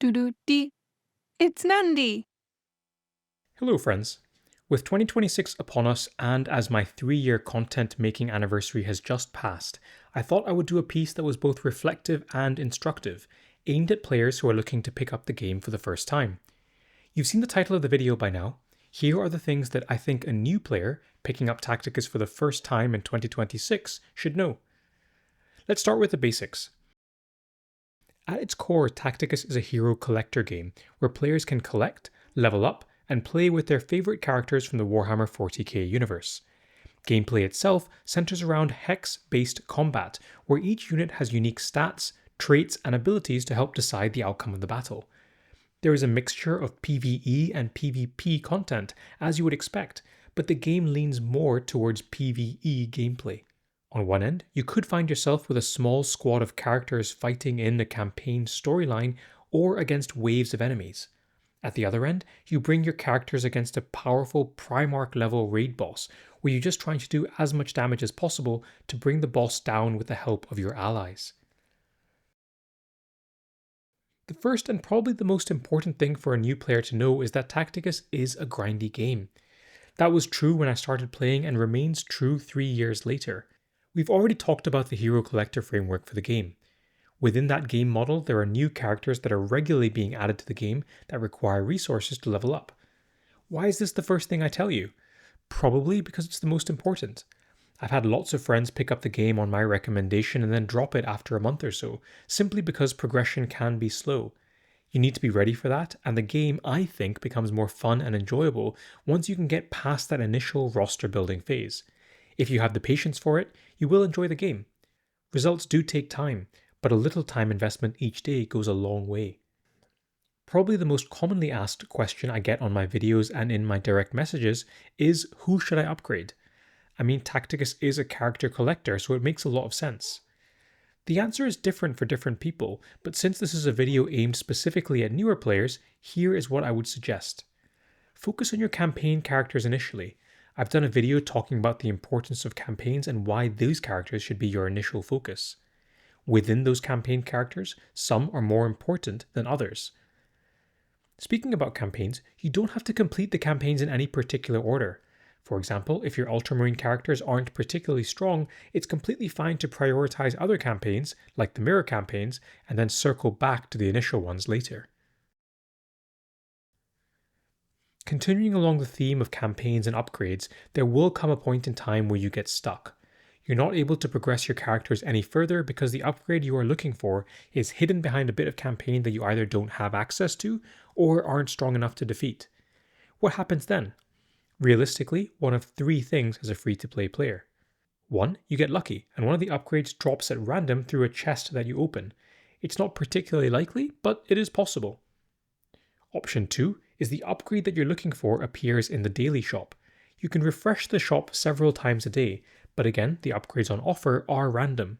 Doo-doo-dee. It's Nandi! Hello, friends. With 2026 upon us, and as my 3-year content making anniversary has just passed, I thought I would do a piece that was both reflective and instructive, aimed at players who are looking to pick up the game for the first time. You've seen the title of the video by now. Here are the things that I think a new player picking up Tacticus for the first time in 2026 should know. Let's start with the basics. At its core, Tacticus is a hero collector game where players can collect, level up, and play with their favourite characters from the Warhammer 40k universe. Gameplay itself centres around hex-based combat, where each unit has unique stats, traits, and abilities to help decide the outcome of the battle. There is a mixture of PvE and PvP content, as you would expect, but the game leans more towards PvE gameplay. On one end, you could find yourself with a small squad of characters fighting in a campaign storyline or against waves of enemies. At the other end, you bring your characters against a powerful Primarch level raid boss, where you're just trying to do as much damage as possible to bring the boss down with the help of your allies. The first and probably the most important thing for a new player to know is that Tacticus is a grindy game. That was true when I started playing and remains true 3 years later. We've already talked about the hero collector framework for the game. Within that game model, there are new characters that are regularly being added to the game that require resources to level up. Why is this the first thing I tell you? Probably because it's the most important. I've had lots of friends pick up the game on my recommendation and then drop it after a month or so, simply because progression can be slow. You need to be ready for that, and the game, I think, becomes more fun and enjoyable once you can get past that initial roster building phase. If you have the patience for it, you will enjoy the game. Results do take time, but a little time investment each day goes a long way. Probably the most commonly asked question I get on my videos and in my direct messages is, who should I upgrade? I mean, Tacticus is a character collector, so it makes a lot of sense. The answer is different for different people, but since this is a video aimed specifically at newer players, here is what I would suggest. Focus on your campaign characters initially. I've done a video talking about the importance of campaigns and why those characters should be your initial focus. Within those campaign characters, some are more important than others. Speaking about campaigns, you don't have to complete the campaigns in any particular order. For example, if your Ultramarine characters aren't particularly strong, it's completely fine to prioritize other campaigns, like the mirror campaigns, and then circle back to the initial ones later. Continuing along the theme of campaigns and upgrades, there will come a point in time where you get stuck. You're not able to progress your characters any further because the upgrade you are looking for is hidden behind a bit of campaign that you either don't have access to or aren't strong enough to defeat. What happens then? Realistically, one of 3 things as a free-to-play player. 1. You get lucky, and one of the upgrades drops at random through a chest that you open. It's not particularly likely, but it is possible. Option 2 is the upgrade that you're looking for appears in the daily shop. You can refresh the shop several times a day, but again, the upgrades on offer are random.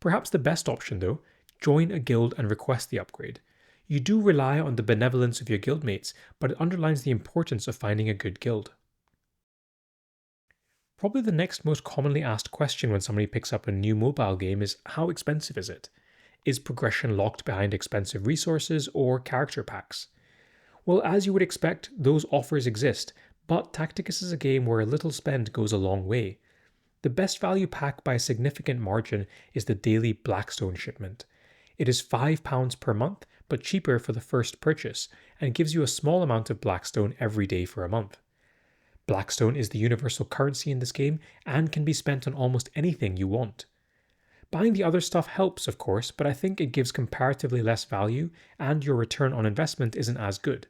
Perhaps the best option though, join a guild and request the upgrade. You do rely on the benevolence of your guildmates, but it underlines the importance of finding a good guild. Probably the next most commonly asked question when somebody picks up a new mobile game is, how expensive is it? Is progression locked behind expensive resources or character packs? Well, as you would expect, those offers exist, but Tacticus is a game where a little spend goes a long way. The best value pack by a significant margin is the daily Blackstone shipment. It is £5 per month, but cheaper for the first purchase, and gives you a small amount of Blackstone every day for a month. Blackstone is the universal currency in this game and can be spent on almost anything you want. Buying the other stuff helps, of course, but I think it gives comparatively less value and your return on investment isn't as good.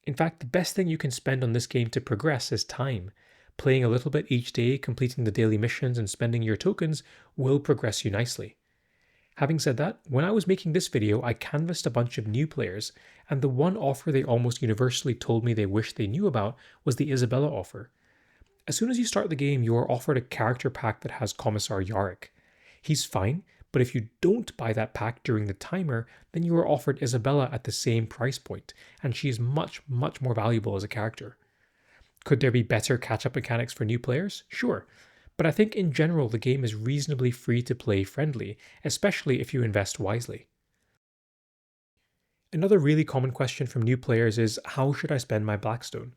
In fact, the best thing you can spend on this game to progress is time. Playing a little bit each day, completing the daily missions and spending your tokens will progress you nicely. Having said that, when I was making this video, I canvassed a bunch of new players, and the one offer they almost universally told me they wished they knew about was the Isabella offer. As soon as you start the game, you are offered a character pack that has Commissar Yarick. He's fine, but if you don't buy that pack during the timer, then you are offered Isabella at the same price point, and she is much more valuable as a character. Could there be better catch-up mechanics for new players? Sure, but I think in general the game is reasonably free to play friendly, especially if you invest wisely. Another really common question from new players is, how should I spend my Blackstone?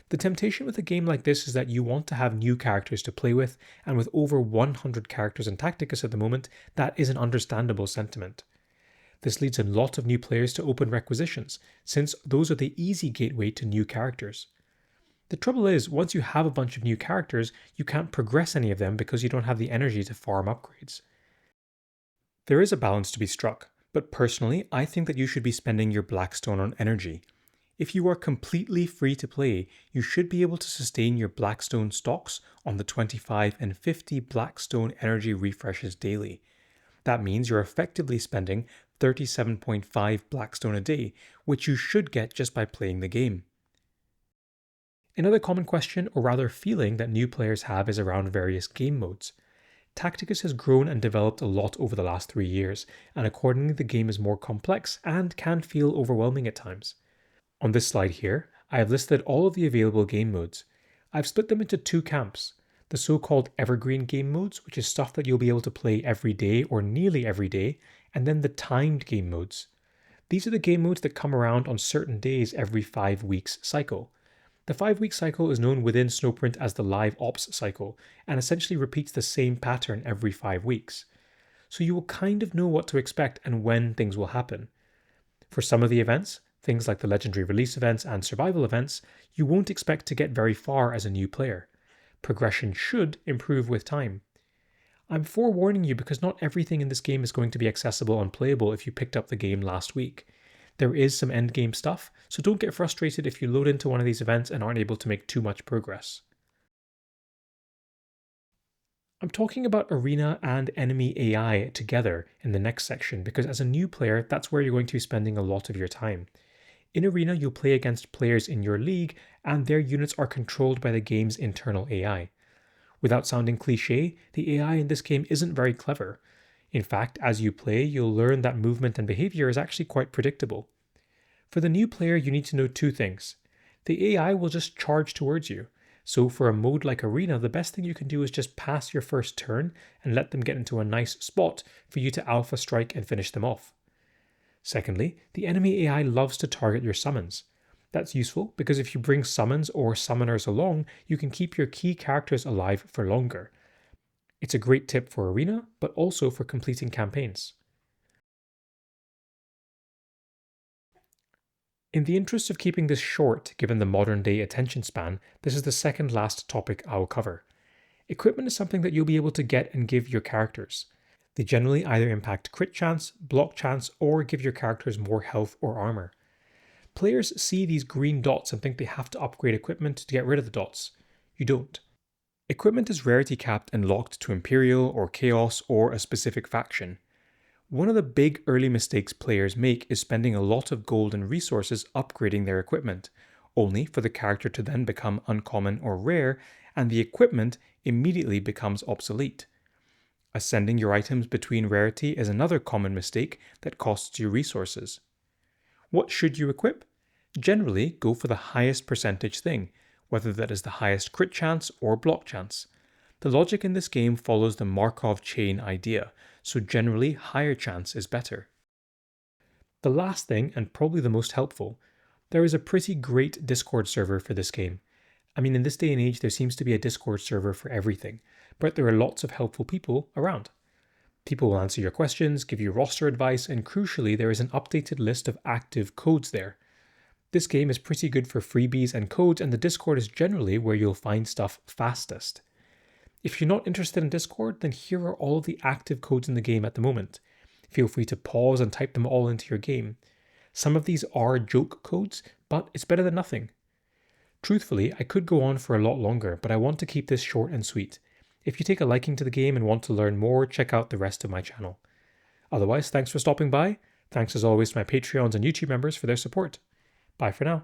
The temptation with a game like this is that you want to have new characters to play with, and with over 100 characters in Tacticus at the moment, that is an understandable sentiment. This leads a lot of new players to open requisitions, since those are the easy gateway to new characters. The trouble is, once you have a bunch of new characters, you can't progress any of them because you don't have the energy to farm upgrades. There is a balance to be struck, but personally, I think that you should be spending your Blackstone on energy. If you are completely free to play, you should be able to sustain your Blackstone stocks on the 25 and 50 Blackstone energy refreshes daily. That means you're effectively spending 37.5 Blackstone a day, which you should get just by playing the game. Another common question, or rather feeling, that new players have is around various game modes. Tacticus has grown and developed a lot over the last 3 years, and accordingly the game is more complex and can feel overwhelming at times. On this slide here, I have listed all of the available game modes. I've split them into two camps: the so-called evergreen game modes, which is stuff that you'll be able to play every day or nearly every day, and then the timed game modes. These are the game modes that come around on certain days every 5 weeks cycle. The 5-week cycle is known within Snowprint as the live ops cycle, and essentially repeats the same pattern every 5 weeks. So you will kind of know what to expect and when things will happen. For some of the events, things like the legendary release events and survival events, you won't expect to get very far as a new player. Progression should improve with time. I'm forewarning you because not everything in this game is going to be accessible and playable if you picked up the game last week. There is some endgame stuff, so don't get frustrated if you load into one of these events and aren't able to make too much progress. I'm talking about arena and enemy AI together in the next section because as a new player, that's where you're going to be spending a lot of your time. In arena, you'll play against players in your league, and their units are controlled by the game's internal AI. Without sounding cliche, the AI in this game isn't very clever. In fact, as you play, you'll learn that movement and behavior is actually quite predictable. For the new player, you need to know two things. The AI will just charge towards you. So for a mode like Arena, the best thing you can do is just pass your first turn and let them get into a nice spot for you to alpha strike and finish them off. Secondly, the enemy AI loves to target your summons. That's useful because if you bring summons or summoners along, you can keep your key characters alive for longer. It's a great tip for Arena, but also for completing campaigns. In the interest of keeping this short, given the modern day attention span, this is the second last topic I'll cover. Equipment is something that you'll be able to get and give your characters. They generally either impact crit chance, block chance, or give your characters more health or armor. Players see these green dots and think they have to upgrade equipment to get rid of the dots. You don't. Equipment is rarity capped and locked to Imperial or Chaos or a specific faction. One of the big early mistakes players make is spending a lot of gold and resources upgrading their equipment, only for the character to then become uncommon or rare, and the equipment immediately becomes obsolete. Ascending your items between rarity is another common mistake that costs you resources. What should you equip? Generally, go for the highest percentage thing, whether that is the highest crit chance or block chance. The logic in this game follows the Markov chain idea, so generally higher chance is better. The last thing, and probably the most helpful, there is a pretty great Discord server for this game. I mean, in this day and age, there seems to be a Discord server for everything, but there are lots of helpful people around. People will answer your questions, give you roster advice, and crucially, there is an updated list of active codes there. This game is pretty good for freebies and codes, and the Discord is generally where you'll find stuff fastest. If you're not interested in Discord, then here are all of the active codes in the game at the moment. Feel free to pause and type them all into your game. Some of these are joke codes, but it's better than nothing. Truthfully, I could go on for a lot longer, but I want to keep this short and sweet. If you take a liking to the game and want to learn more, check out the rest of my channel. Otherwise, thanks for stopping by. Thanks as always to my Patreons and YouTube members for their support. Bye for now.